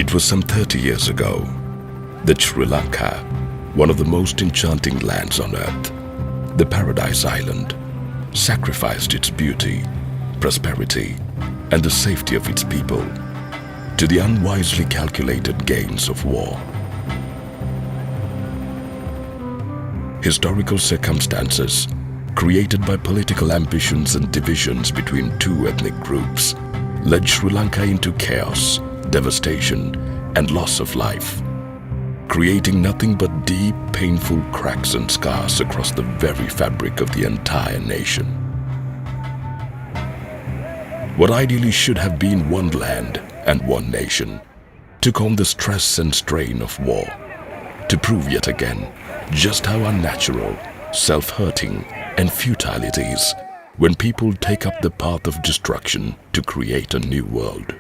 It was some 30 years ago that Sri Lanka, one of the most enchanting lands on earth, the Paradise Island, sacrificed its beauty, prosperity, and the safety of its people to the unwisely calculated gains of war. Historical circumstances created by political ambitions and divisions between two ethnic groups led Sri Lanka into chaos, devastation, and loss of life, creating nothing but deep, painful cracks and scars across the very fabric of the entire nation. What ideally should have been one land and one nation took on the stress and strain of war to prove yet again just how unnatural, self-hurting, and futile it is when people take up the path of destruction to create a new world.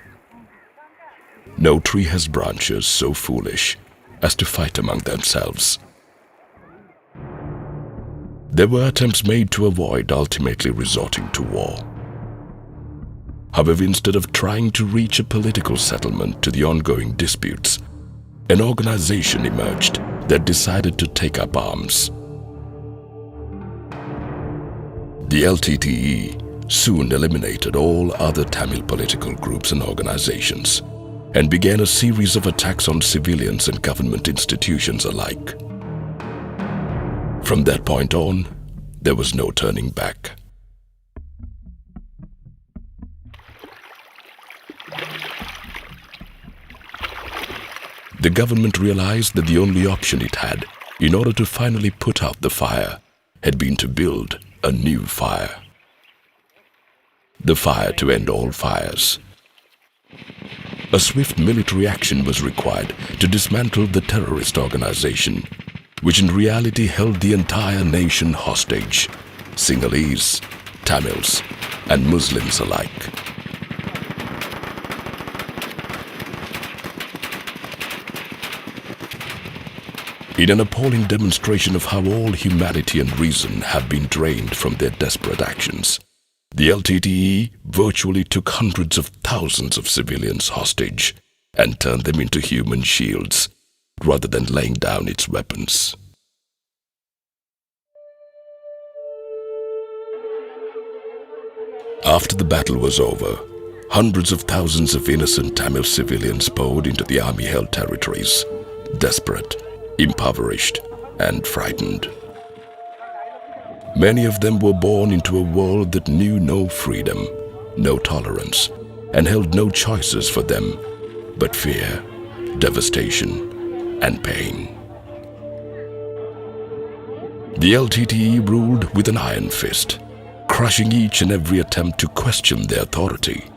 No tree has branches so foolish as to fight among themselves. There were attempts made to avoid ultimately resorting to war. However, instead of trying to reach a political settlement to the ongoing disputes, an organization emerged that decided to take up arms. The LTTE soon eliminated all other Tamil political groups and organizations and began a series of attacks on civilians and government institutions alike. From that point on, there was no turning back. The government realized that the only option it had in order to finally put out the fire had been to build a new fire. The fire to end all fires. A swift military action was required to dismantle the terrorist organization, which in reality held the entire nation hostage, Sinhalese, Tamils, and Muslims alike. In an appalling demonstration of how all humanity and reason have been drained from their desperate actions, the LTTE virtually took hundreds of thousands of civilians hostage and turned them into human shields rather than laying down its weapons. After the battle was over, hundreds of thousands of innocent Tamil civilians poured into the army-held territories, desperate, impoverished, and frightened. Many of them were born into a world that knew no freedom, no tolerance, and held no choices for them but fear, devastation, and pain. The LTTE ruled with an iron fist, crushing each and every attempt to question their authority.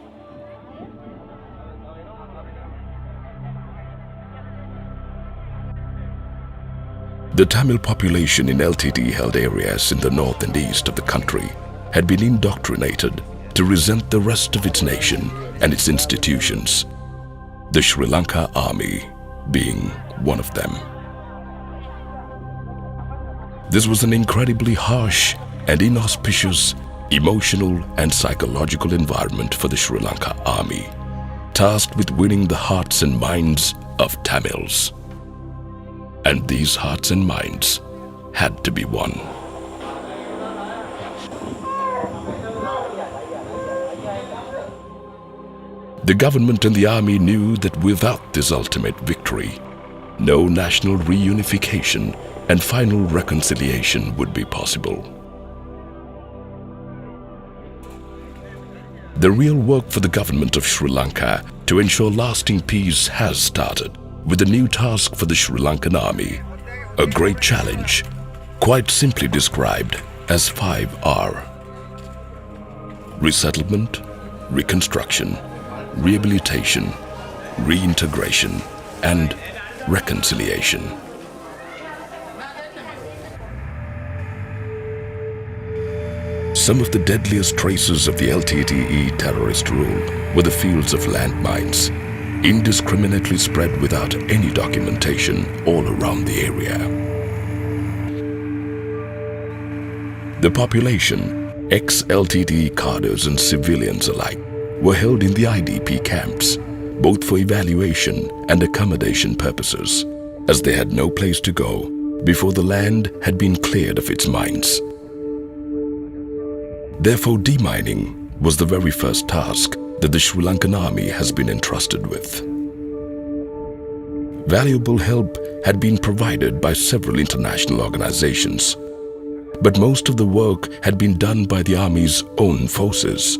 The Tamil population in LTTE-held areas in the north and east of the country had been indoctrinated to resent the rest of its nation and its institutions, the Sri Lanka Army being one of them. This was an incredibly harsh and inauspicious emotional and psychological environment for the Sri Lanka Army, tasked with winning the hearts and minds of Tamils. And these hearts and minds had to be won. The government and the army knew that without this ultimate victory, no national reunification and final reconciliation would be possible. The real work for the government of Sri Lanka to ensure lasting peace has started, with a new task for the Sri Lankan Army, a great challenge, quite simply described as 5R. Resettlement, reconstruction, rehabilitation, reintegration, and reconciliation. Some of the deadliest traces of the LTTE terrorist rule were the fields of landmines, indiscriminately spread without any documentation all around the area. The population, ex-LTTE cadres and civilians alike, were held in the IDP camps, both for evaluation and accommodation purposes, as they had no place to go before the land had been cleared of its mines. Therefore, demining was the very first task that the Sri Lankan army has been entrusted with. Valuable help had been provided by several international organizations, but most of the work had been done by the army's own forces.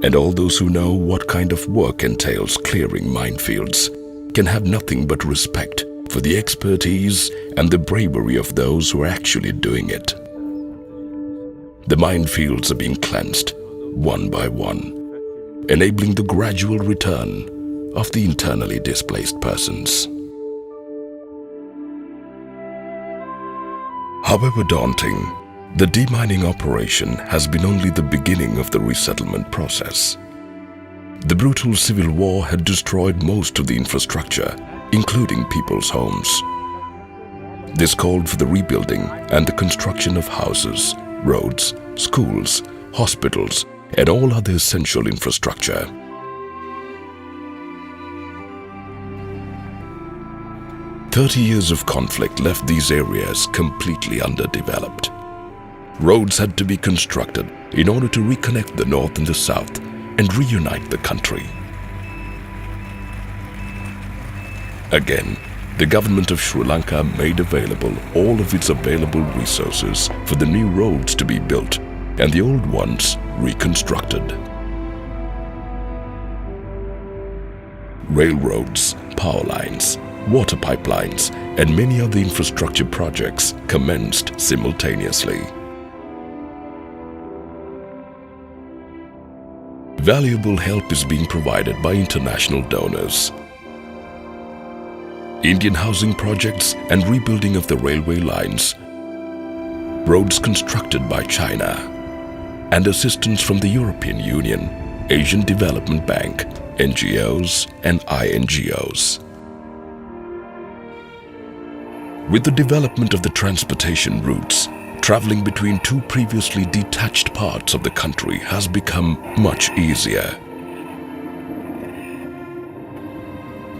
And all those who know what kind of work entails clearing minefields can have nothing but respect for the expertise and the bravery of those who are actually doing it. The minefields are being cleansed one by one, enabling the gradual return of the internally displaced persons. However daunting, the demining operation has been only the beginning of the resettlement process. The brutal civil war had destroyed most of the infrastructure, including people's homes. This called for the rebuilding and the construction of houses, roads, schools, hospitals, and all other essential infrastructure. "30 years of conflict left these areas completely underdeveloped. Roads had to be constructed in order to reconnect the north and the south and reunite the country. Again, the government of Sri Lanka made available all of its available resources for the new roads to be built and the old ones reconstructed. Railroads, power lines, water pipelines, and many other infrastructure projects commenced simultaneously. Valuable help is being provided by international donors. Indian housing projects and rebuilding of the railway lines, roads constructed by China, and assistance from the European Union, Asian Development Bank, NGOs and INGOs. With the development of the transportation routes, traveling between two previously detached parts of the country has become much easier.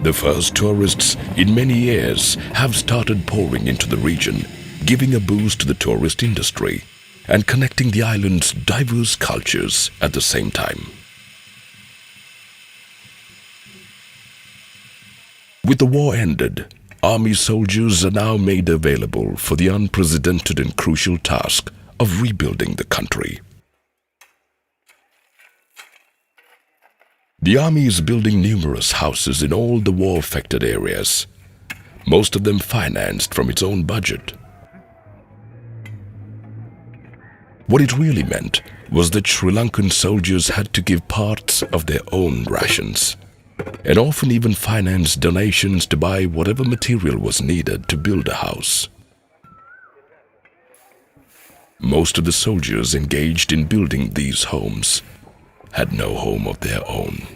The first tourists in many years have started pouring into the region, giving a boost to the tourist industry and connecting the island's diverse cultures at the same time. With the war ended, Army soldiers are now made available for the unprecedented and crucial task of rebuilding the country. The Army is building numerous houses in all the war-affected areas, most of them financed from its own budget. What it really meant was that Sri Lankan soldiers had to give parts of their own rations, and often even finance donations to buy whatever material was needed to build a house. Most of the soldiers engaged in building these homes had no home of their own.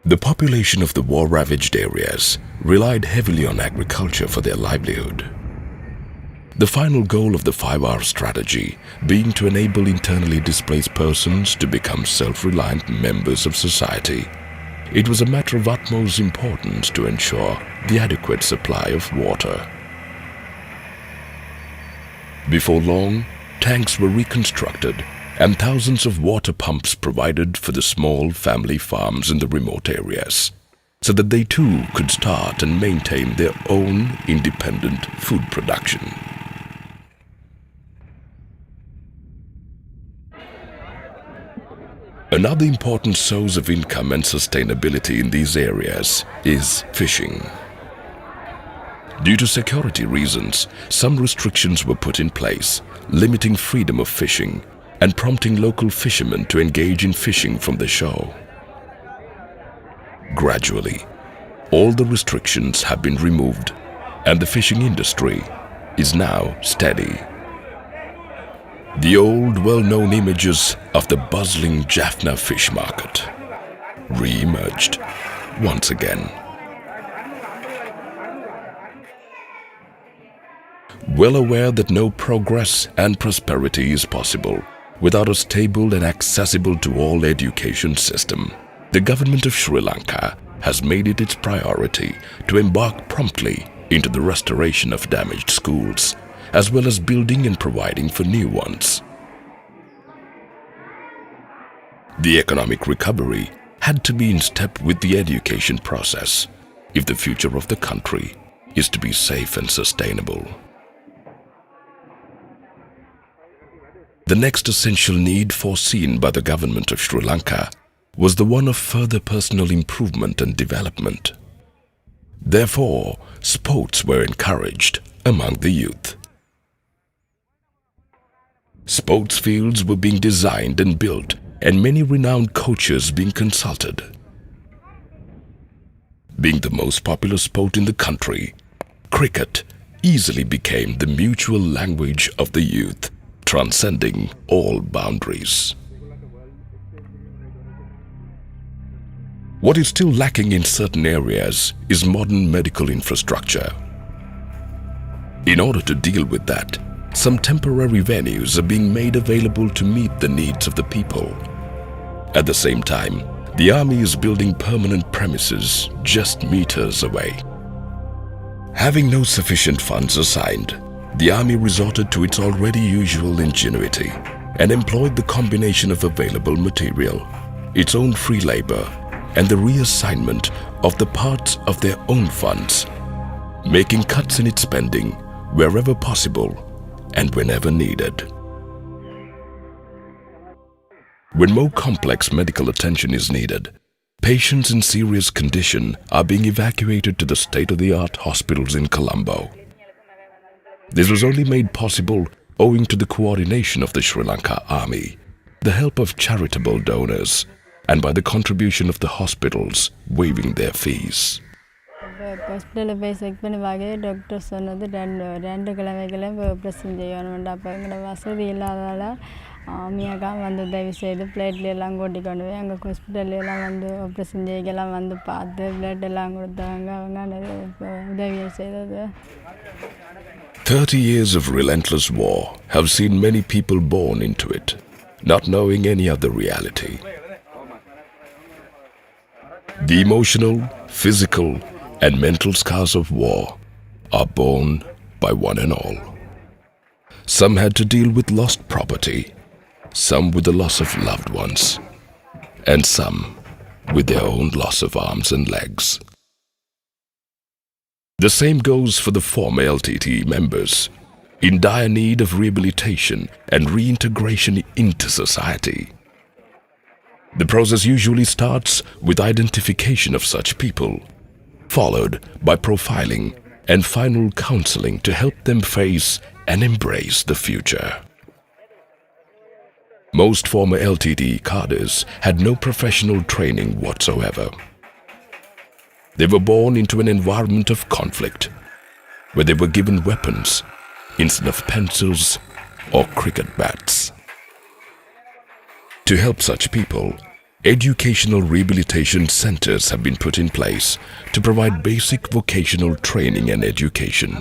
The population of the war-ravaged areas relied heavily on agriculture for their livelihood. The final goal of the 5R strategy being to enable internally displaced persons to become self-reliant members of society, it was a matter of utmost importance to ensure the adequate supply of water. Before long, tanks were reconstructed and thousands of water pumps provided for the small family farms in the remote areas, so that they too could start and maintain their own independent food production. Another important source of income and sustainability in these areas is fishing. Due to security reasons, some restrictions were put in place, limiting freedom of fishing and prompting local fishermen to engage in fishing from the shore. Gradually, all the restrictions have been removed, and the fishing industry is now steady. The old, well-known images of the bustling Jaffna fish market re-emerged once again. Well aware that no progress and prosperity is possible Without a stable and accessible to all education system, the government of Sri Lanka has made it its priority to embark promptly into the restoration of damaged schools, as well as building and providing for new ones. The economic recovery had to be in step with the education process if the future of the country is to be safe and sustainable. The next essential need foreseen by the government of Sri Lanka was the one of further personal improvement and development. Therefore, sports were encouraged among the youth. Sports fields were being designed and built, and many renowned coaches being consulted. Being the most popular sport in the country, cricket easily became the mutual language of the youth, transcending all boundaries. What is still lacking in certain areas is modern medical infrastructure. In order to deal with that, some temporary venues are being made available to meet the needs of the people. At the same time, the army is building permanent premises just meters away. Having no sufficient funds assigned, the army resorted to its already usual ingenuity and employed the combination of available material, its own free labor, and the reassignment of the parts of their own funds, making cuts in its spending wherever possible and whenever needed. When more complex medical attention is needed, patients in serious condition are being evacuated to the state-of-the-art hospitals in Colombo. This was only made possible owing to the coordination of the Sri Lanka Army, the help of charitable donors, and by the contribution of the hospitals waiving their fees. ஹாஸ்பிட்டலில் போய் check பண்ணி பார்க்க doctor சொன்னது ரெண்டு கிழமைகளும் operation செய்யணும். அப்போ எங்களோட வசதி இல்லாததால் ஆமியாக்கா வந்து உதவி செய்து பிளேட்ல எல்லாம் கூட்டி கொண்டு போய் அங்கே ஹாஸ்பிட்டல்லாம் வந்து ஆப்ரேஷன் செய்யலாம் வந்து பார்த்து பிளட் எல்லாம் கொடுத்தாங்க. அவங்க உதவியை செய்தது. 30 years of relentless war have seen many people born into it, not knowing any other reality. The emotional, physical, and mental scars of war are borne by one and all. Some had to deal with lost property, some with the loss of loved ones, and some with their own loss of arms and legs. The same goes for the former LTT members, in dire need of rehabilitation and reintegration into society. The process usually starts with identification of such people, followed by profiling and final counseling to help them face and embrace the future. Most former LTT cadres had no professional training whatsoever. They were born into an environment of conflict, where they were given weapons instead of pencils or cricket bats. To help such people, educational rehabilitation centers have been put in place to provide basic vocational training and education,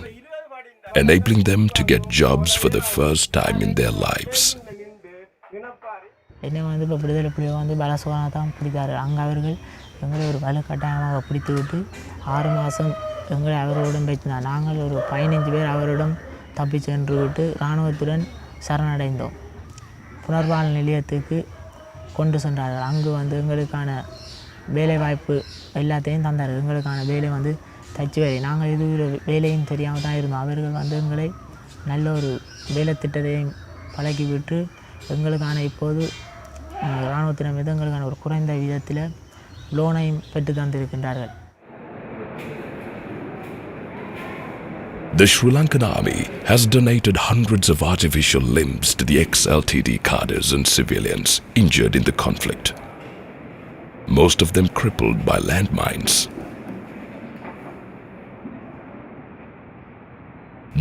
enabling them to get jobs for the first time in their lives. என்னை வந்து இப்போ விடுதலை புலியை வந்து பலசோனா தான் பிடித்தார். அங்கே அவர்கள் எங்களை ஒரு வலுக்கட்டாயமாக பிடித்து விட்டு 6 மாதம் எங்களை அவர்களுடன் பேசினார். நாங்கள் ஒரு 15 பேர் அவரிடம் தப்பி சென்று விட்டு இராணுவத்துடன் சரணடைந்தோம். புனர்வாழ் நிலையத்துக்கு கொண்டு சென்றார்கள். அங்கு வந்து எங்களுக்கான வேலை வாய்ப்பு எல்லாத்தையும் தந்தார்கள். எங்களுக்கான வேலை வந்து தச்சு வேலை. நாங்கள் இது வேலையும் தெரியாமல் தான் இருந்தோம். அவர்கள் வந்து எங்களை நல்ல ஒரு வேலை திட்டத்தையும் பழக்கிவிட்டு எங்களுக்கான இப்போது இராணுவத்தினர் மீது எங்களுக்கான ஒரு குறைந்த விதத்தில் லோனையும் பெற்று தந்திருக்கின்றார்கள். The Sri Lankan Army has donated hundreds of artificial limbs to the ex-LTT cadres and civilians injured in the conflict, most of them crippled by landmines.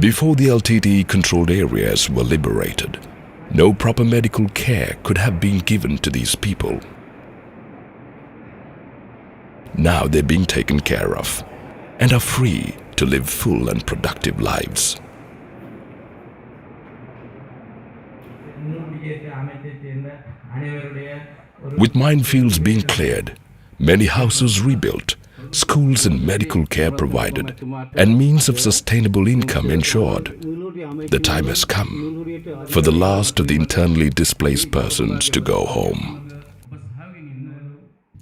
Before the LTT-controlled areas were liberated, no proper medical care could have been given to these people. Now they're being taken care of and are free to live full and productive lives. With minefields being cleared, many houses rebuilt, schools and medical care provided, and means of sustainable income ensured, the time has come for the last of the internally displaced persons to go home.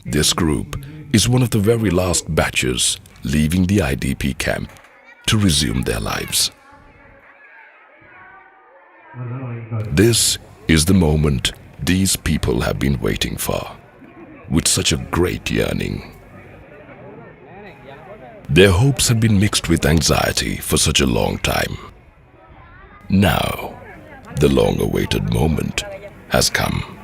This group is one of the very last batches leaving the IDP camp to resume their lives. This is the moment these people have been waiting for, with such a great yearning. Their hopes have been mixed with anxiety for such a long time. Now, the long-awaited moment has come.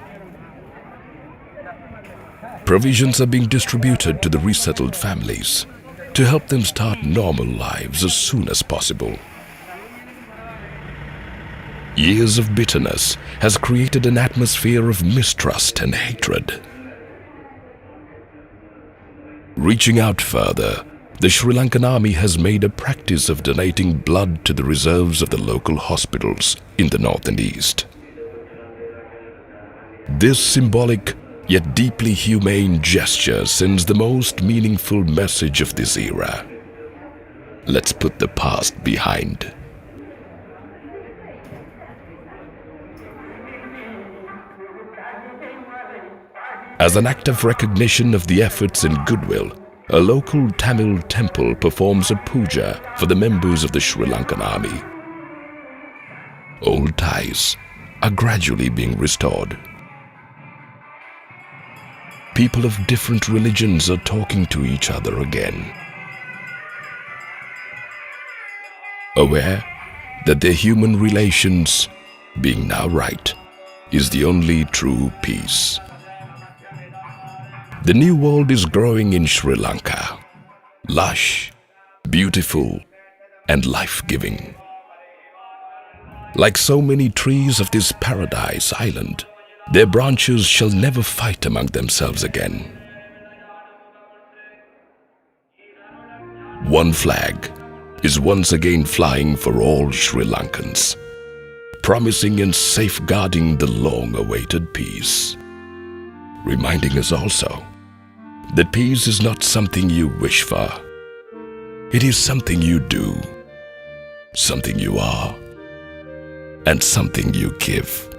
Provisions are being distributed to the resettled families to help them start normal lives as soon as possible. Years of bitterness has created an atmosphere of mistrust and hatred. Reaching out further, the Sri Lankan army has made a practice of donating blood to the reserves of the local hospitals in the north and east. This symbolic yet deeply humane gesture sends the most meaningful message of this era. Let's put the past behind. As an act of recognition of the efforts and goodwill, a local Tamil temple performs a puja for the members of the Sri Lankan army. Old ties are gradually being restored. People of different religions are talking to each other again, aware that their human relations, being now right, is the only true peace. The new world is growing in Sri Lanka, lush, beautiful, and life-giving. Like so many trees of this paradise island, their branches shall never fight among themselves again. One flag is once again flying for all Sri Lankans, promising and safeguarding the long-awaited peace. Reminding us also that peace is not something you wish for. It is something you do, something you are, and something you give.